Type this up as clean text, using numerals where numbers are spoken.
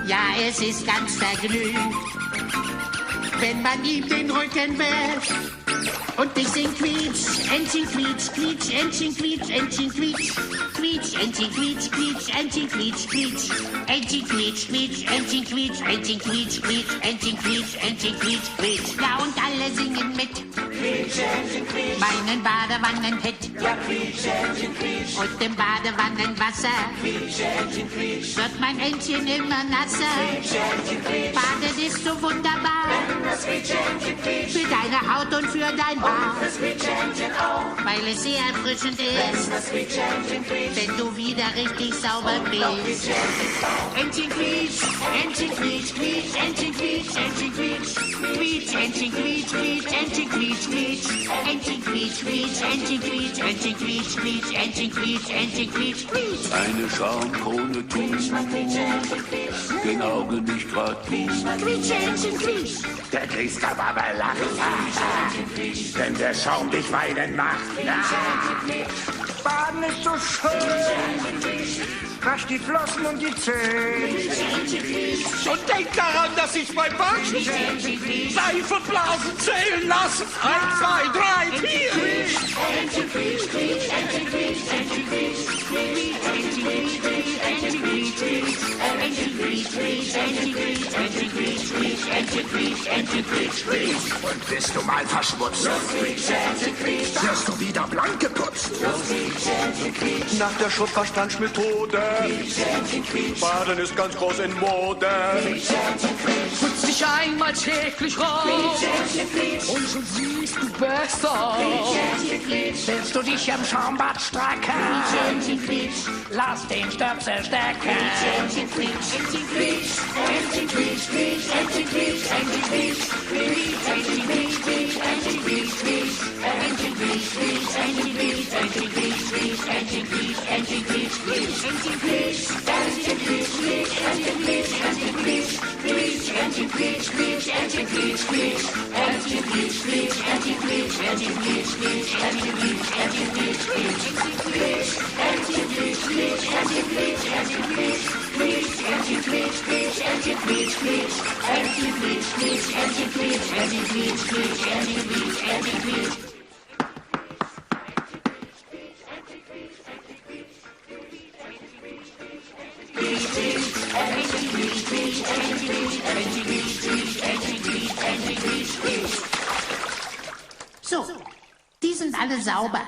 Ja, es ist ganz vergnügt, wenn man ihm den Rücken wäscht. Und ich sing quietsch, Entchen quietsch, quietsch, Entchen quietsch, Entchen quietsch, quietsch, Entchen quietsch, quietsch, Entchen quietsch, quietsch, Entchen quietsch, quietsch, Entchen quietsch, Entchen quietsch, quietsch, Entchen quietsch, Entchen quietsch, quietsch. Ja, und alle singen mit. Quietsch, Entchen quietsch. Meinen Badewannenhit. Ja, quietsch, Entchen quietsch. Und im Badewannenwasser. Quietsch, Entchen quietsch. Wird mein Entchen immer nasser. Quietsch, Entchen quietsch. Baden ist so wunderbar. Wenn das Quietsch, Entchen quietsch. Für deine Haut und für dein Haar. Und das Quietsch-Entchen auch. Weil es sehr erfrischend ist. Wenn das Quietsch-Entchen quietscht. Wenn du wieder richtig sauber bist. Entchen quietsch, Entchen quietsch, quietsch, Entchen quietsch, Entchen quietsch, quietsch, Entchen quietsch, quietsch, Entchen quietsch, quietsch, Entchen quietsch, quietsch, Entchen quietsch, Entchen quietsch, quietsch, Entchen quietsch, Entchen quietsch, quietsch. Eine Schaumkrone tut den Augen nicht grad gut. Quietsch, Entchen quietsch. Der Griesgram aber lacht, wenn der Schaum dich weinen macht. Baden ist so schön. Wasch die Flossen und die Zähne. Und denk daran, dass ich beim Waschen Seifenblasen zählen lassen. 1, 2, 3, 4. Und bist du mal verschmutzt, wirst du wieder blank geputzt. Nach der Schuttverstandsmethode. Baden ist ganz groß in Mode. Putz dich einmal täglich raus und schon siehst du besser. Willst du dich am Schaumbad strecken? Lass den Stöpsel stecken. So, die sind alle sauber.